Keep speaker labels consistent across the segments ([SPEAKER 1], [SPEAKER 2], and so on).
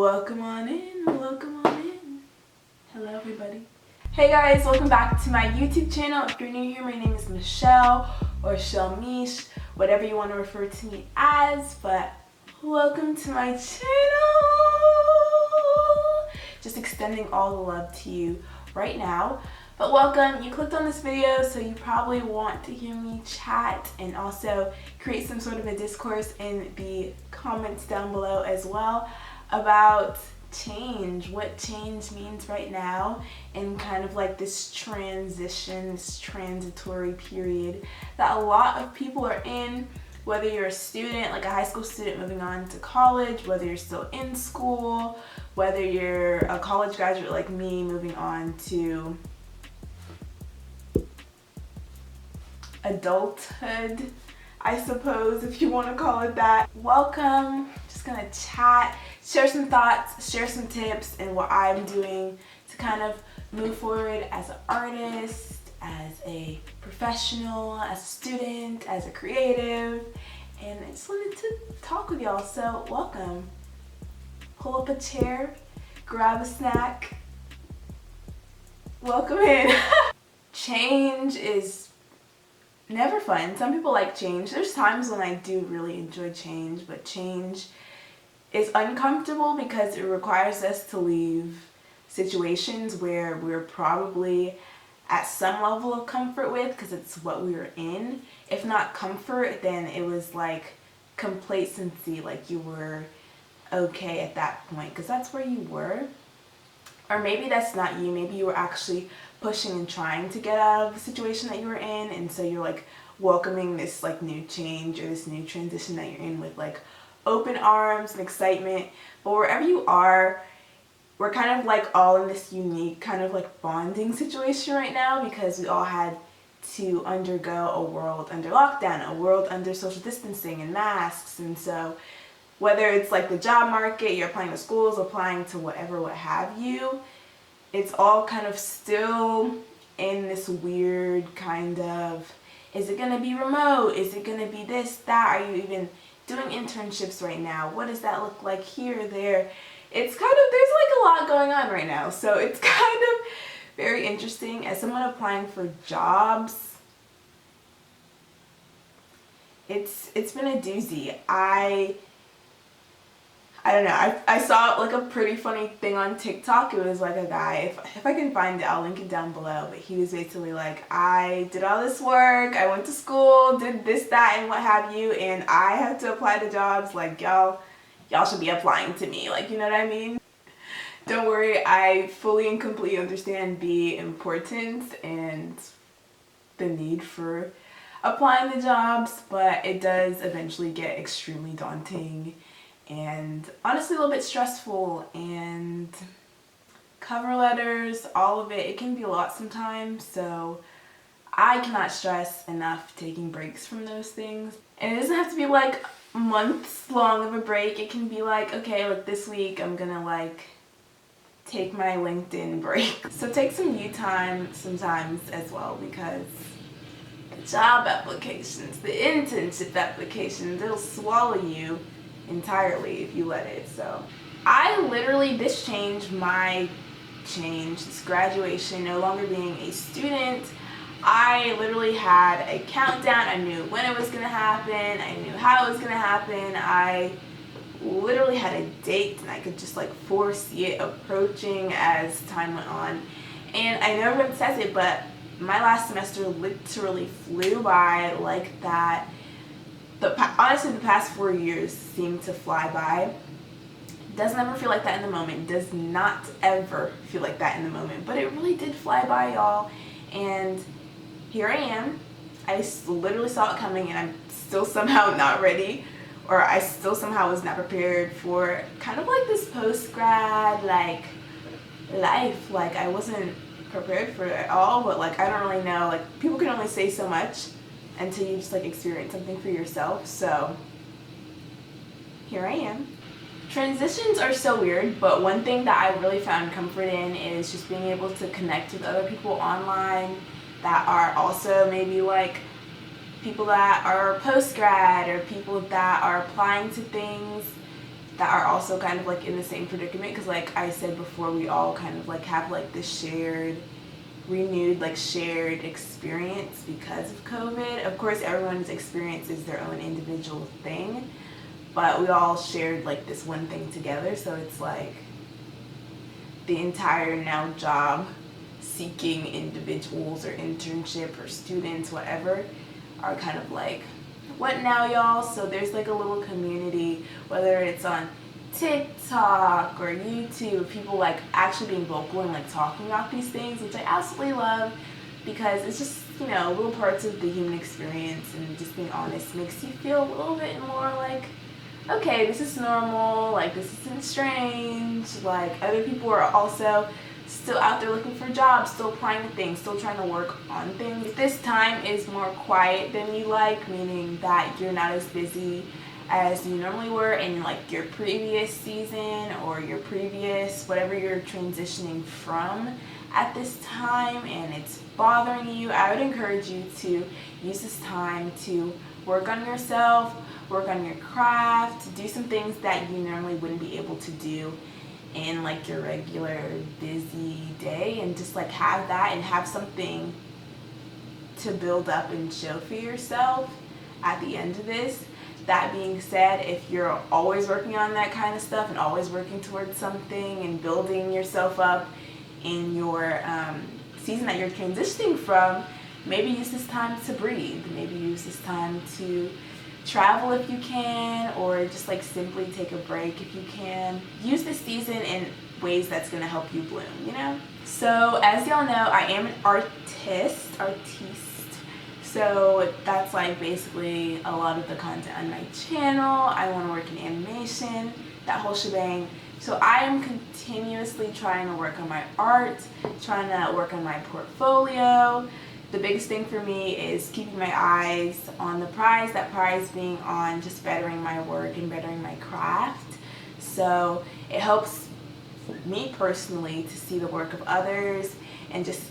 [SPEAKER 1] Welcome on in, welcome on in. Hello everybody. Hey guys, welcome back to my YouTube channel. If you're new here, my name is Michelle or ChelleMishe, whatever you want to refer to me as, but welcome to my channel. Just extending all the love to you right now. But welcome, you clicked on this video, so you probably want to hear me chat and also create some sort of a discourse in the comments down below as well about change, what change means right now, and kind of like this transition, this transitory period that a lot of people are in, whether you're a student, like a high school student moving on to college, whether you're still in school, whether you're a college graduate like me moving on to adulthood, I suppose, if you want to call it that. Welcome. Just gonna chat, share some thoughts, share some tips, and what I'm doing to kind of move forward as an artist, as a professional, as a student, as a creative. And I just wanted to talk with y'all, so welcome. Pull up a chair, grab a snack. Welcome in. Change is never fun. Some people like change. There's times when I do really enjoy change, but change is uncomfortable because it requires us to leave situations where we're probably at some level of comfort with because it's what we were in. If not comfort, then it was like complacency, like you were okay at that point because that's where you were. Or maybe that's not you. Maybe you were actually pushing and trying to get out of the situation that you were in, and so you're like welcoming this like new change or this new transition that you're in with like open arms and excitement. But wherever you are, we're kind of like all in this unique kind of like bonding situation right now because we all had to undergo a world under lockdown, a world under social distancing and masks. And so whether it's like the job market, you're applying to schools, applying to whatever, what have you, it's all kind of still in this weird kind of, is it going to be remote? Is it going to be this, that? Are you even doing internships right now? What does that look like here, there? It's kind of, there's like a lot going on right now. So it's kind of very interesting. As someone applying for jobs, it's been a doozy. I don't know, I saw like a pretty funny thing on TikTok. It was like a guy, if I can find it, I'll link it down below, but he was basically like, I did all this work, I went to school, did this, that, and what have you, and I have to apply to jobs, like y'all should be applying to me, like, you know what I mean? Don't worry, I fully and completely understand the importance and the need for applying to jobs, but it does eventually get extremely daunting and honestly a little bit stressful, and cover letters, all of it, it can be a lot sometimes, so I cannot stress enough taking breaks from those things. And it doesn't have to be like months long of a break. It can be like, okay, like this week I'm gonna like take my LinkedIn break. So take some you time sometimes as well, because the job applications, the internship applications, it'll swallow you entirely if you let it. So I literally, this changed my this graduation, no longer being a student. I literally had a countdown. I knew when it was gonna happen, I knew how it was gonna happen. I literally had a date and I could just like foresee it approaching as time went on. And I know everyone says it, but my last semester literally flew by like that. Honestly, the past 4 years seem to fly by. Doesn't ever feel like that in the moment. Does not ever feel like that in the moment. But it really did fly by, y'all. And here I am. I literally saw it coming, and I'm still somehow not ready. Or I still somehow was not prepared for kind of like this post-grad like life. Like I wasn't prepared for it at all. But like I don't really know. Like people can only say so much until you just like experience something for yourself. So here I am. Transitions are so weird, but one thing that I really found comfort in is just being able to connect with other people online that are also maybe like people that are post-grad or people that are applying to things that are also kind of like in the same predicament, because like I said before, we all kind of like have like this renewed like shared experience because of COVID. Of course, everyone's experience is their own individual thing, but we all shared like this one thing together. So it's like the entire now job seeking individuals or internship or students, whatever, are kind of like, what now, y'all? So there's like a little community, whether it's on TikTok or YouTube, people like actually being vocal and like talking about these things, which I absolutely love, because it's just, you know, little parts of the human experience, and just being honest makes you feel a little bit more like, okay, this is normal, like this isn't strange, like other people are also still out there looking for jobs, still applying to things, still trying to work on things. If this time is more quiet than you like, meaning that you're not as busy as you normally were in like your previous season or your previous whatever you're transitioning from at this time, and it's bothering you, I would encourage you to use this time to work on yourself, work on your craft, do some things that you normally wouldn't be able to do in like your regular busy day, and just like have that and have something to build up and show for yourself at the end of this. That being said, if you're always working on that kind of stuff and always working towards something and building yourself up in your season that you're transitioning from, maybe use this time to breathe. Maybe use this time to travel if you can, or just like simply take a break if you can. Use this season in ways that's going to help you bloom, you know? So as y'all know, I am an artiste. So that's like basically a lot of the content on my channel. I want to work in animation, that whole shebang. So I am continuously trying to work on my art, trying to work on my portfolio. The biggest thing for me is keeping my eyes on the prize, that prize being on just bettering my work and bettering my craft. So it helps me personally to see the work of others and just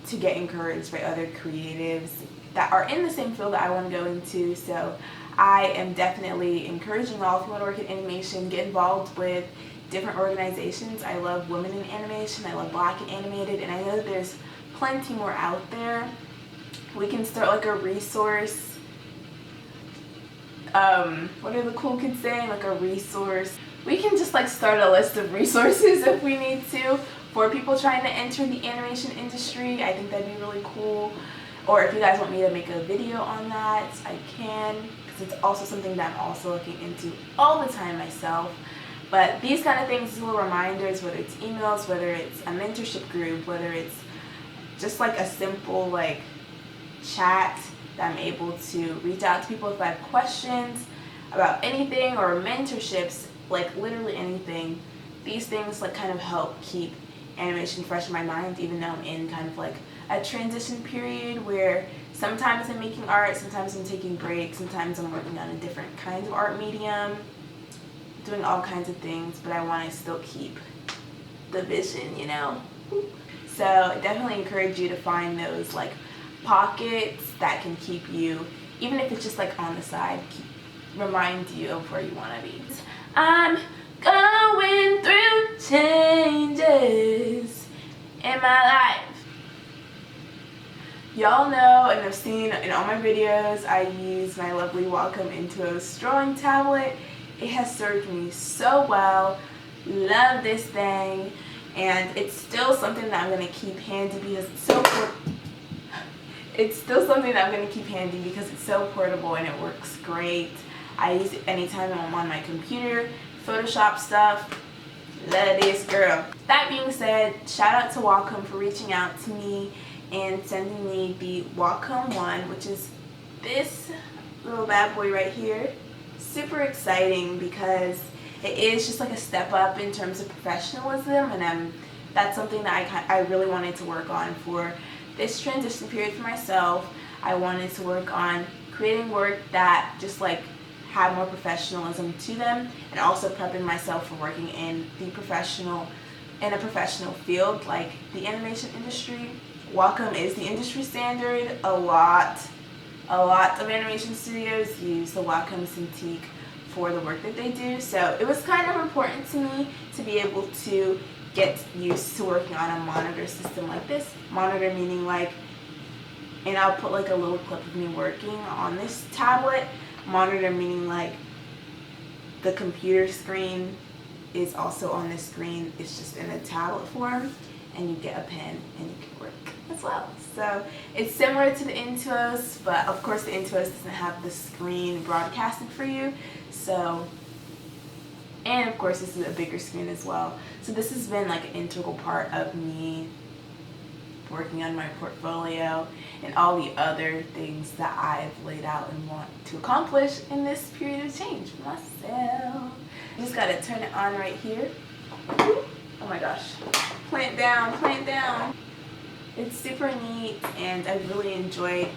[SPEAKER 1] to get encouraged by other creatives that are in the same field that I want to go into. So I am definitely encouraging all, if you want to work in animation, get involved with different organizations. I love women in animation, I love Black and animated, and I know that there's plenty more out there. We can start like a resource, what are the cool kids saying, like a resource. We can just like start a list of resources if we need to for people trying to enter the animation industry. I think that'd be really cool. Or if you guys want me to make a video on that, I can, because it's also something that I'm also looking into all the time myself. But these kind of things, these little reminders, whether it's emails, whether it's a mentorship group, whether it's just like a simple like chat that I'm able to reach out to people if I have questions about anything, or mentorships, like literally anything. These things like kind of help keep animation fresh in my mind, even though I'm in kind of like a transition period where sometimes I'm making art, sometimes I'm taking breaks, sometimes I'm working on a different kind of art medium, doing all kinds of things, but I want to still keep the vision, you know? So I definitely encourage you to find those like pockets that can keep you, even if it's just like on the side, remind you of where you want to be. I'm going through changes in my life. Y'all know, and I've seen in all my videos, I use my lovely Wacom Intuos drawing tablet. It has served me so well. Love this thing. And it's still something that I'm going to keep handy because it's so portable and it works great. I use it anytime I'm on my computer, Photoshop stuff. Love this girl. That being said, shout out to Wacom for reaching out to me and sending me the Wacom One, which is this little bad boy right here. Super exciting because it is just like a step up in terms of professionalism, and that's something that I really wanted to work on for this transition period for myself. I wanted to work on creating work that just like had more professionalism to them, and also prepping myself for working in a professional field like the animation industry. Wacom is the industry standard. A lot of animation studios use the Wacom Cintiq for the work that they do. So it was kind of important to me to be able to get used to working on a monitor system like this. Monitor meaning like, and I'll put like a little clip of me working on this tablet. Monitor meaning like the computer screen is also on the screen. It's just in a tablet form, and you get a pen and you can work as well. So it's similar to the Intuos, but of course the Intuos doesn't have the screen broadcasted for you. So, and of course this is a bigger screen as well. So this has been like an integral part of me working on my portfolio and all the other things that I've laid out and want to accomplish in this period of change for myself. You just gotta turn it on right here. Oh my gosh. Plant down, plant down. It's super neat, and I really enjoyed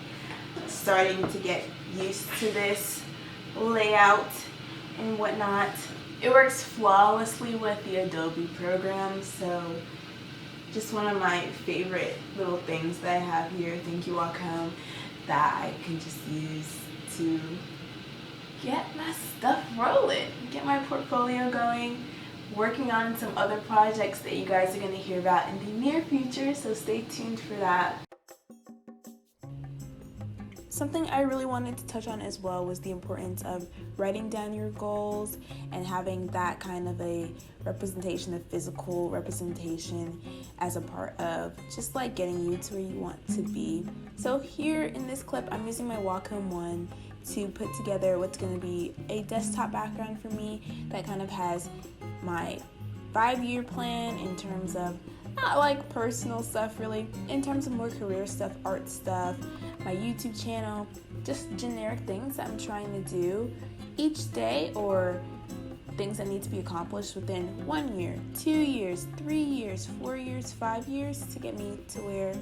[SPEAKER 1] starting to get used to this layout and whatnot. It works flawlessly with the Adobe program, so just one of my favorite little things that I have here, thank you Wacom, that I can just use to get my stuff rolling, get my portfolio going, working on some other projects that you guys are going to hear about in the near future, so stay tuned for that. Something I really wanted to touch on as well was the importance of writing down your goals and having that kind of a representation, a physical representation as a part of just like getting you to where you want to be. So here in this clip, I'm using my Wacom One to put together what's going to be a desktop background for me that kind of has my 5-year plan in terms of not like personal stuff really, in terms of more career stuff, art stuff, my YouTube channel, just generic things that I'm trying to do each day, or things that need to be accomplished within 1 year, 2 years, 3 years, 4 years, 5 years to get me to where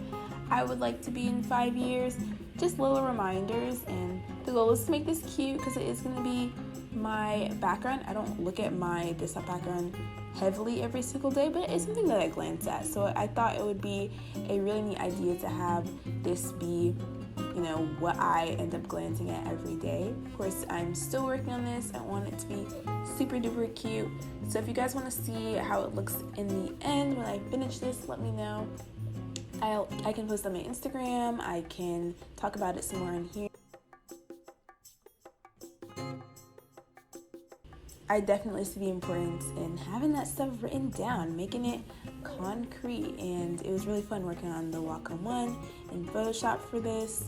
[SPEAKER 1] I would like to be in 5 years. Just little reminders, and the goal is to make this cute because it is going to be my background. I don't look at my desktop background heavily every single day, but it's something that I glance at. So I thought it would be a really neat idea to have this be, you know, what I end up glancing at every day. Of course, I'm still working on this. I want it to be super duper cute. So if you guys want to see how it looks in the end when I finish this, let me know. I can post on my Instagram. I can talk about it some more in here. I definitely see the importance in having that stuff written down, making it concrete, and it was really fun working on the Wacom One and Photoshop for this.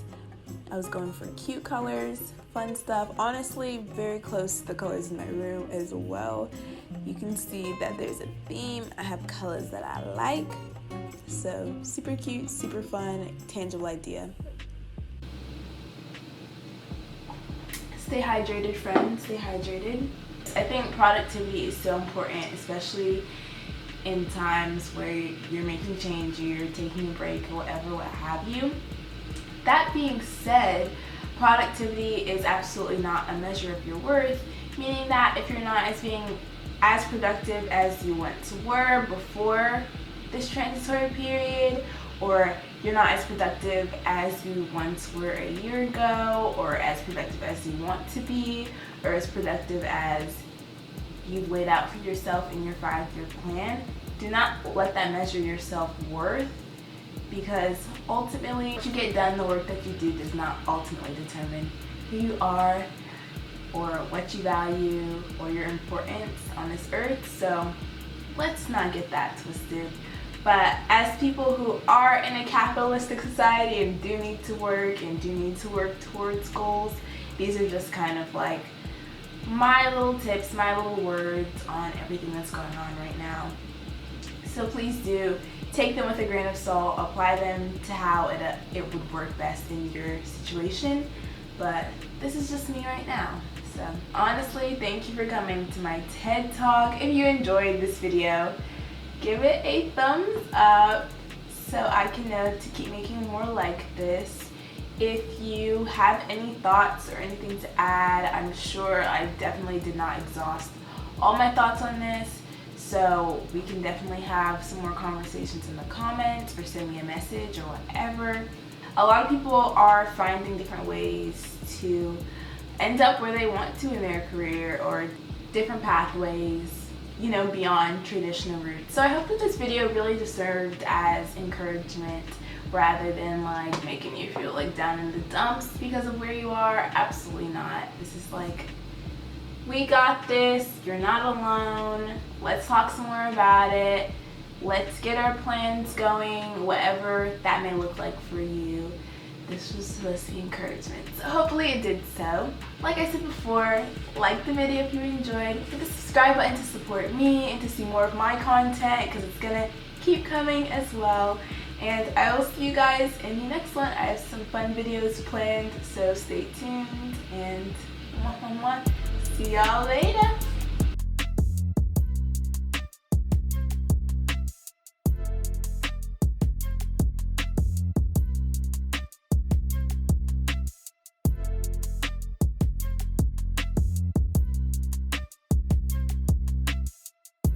[SPEAKER 1] I was going for cute colors, fun stuff, honestly very close to the colors in my room as well. You can see that there's a theme. I have colors that I like, so super cute, super fun, tangible idea. Stay hydrated, friends, stay hydrated. I think productivity is so important, especially in times where you're making change, or you're taking a break, or whatever, what have you. That being said, productivity is absolutely not a measure of your worth, meaning that if you're not being as productive as you once were before this transitory period, or you're not as productive as you once were a year ago, or as productive as you want to be, or as productive as you've laid out for yourself in your 5-year plan, do not let that measure your self-worth, because ultimately what you get done, the work that you do, does not ultimately determine who you are or what you value or your importance on this earth. So let's not get that twisted. But as people who are in a capitalistic society and do need to work and do need to work towards goals, these are just kind of like my little tips, my little words on everything that's going on right now. So please do take them with a grain of salt, apply them to how it would work best in your situation. But this is just me right now. So honestly, thank you for coming to my TED Talk. If you enjoyed this video, give it a thumbs up so I can know to keep making more like this. If you have any thoughts or anything to add, I'm sure I definitely did not exhaust all my thoughts on this, so we can definitely have some more conversations in the comments, or send me a message or whatever. A lot of people are finding different ways to end up where they want to in their career, or different pathways, you know, beyond traditional routes. So I hope that this video really just served as encouragement rather than like making you feel like down in the dumps because of where you are. Absolutely not. This is like, we got this, you're not alone, let's talk some more about it, let's get our plans going, whatever that may look like for you. This was supposed to be encouragement, so hopefully it did so. Like I said before, like the video if you enjoyed, hit the subscribe button to support me and to see more of my content, because it's gonna keep coming as well. And I will see you guys in the next one. I have some fun videos planned, so stay tuned, and see y'all later.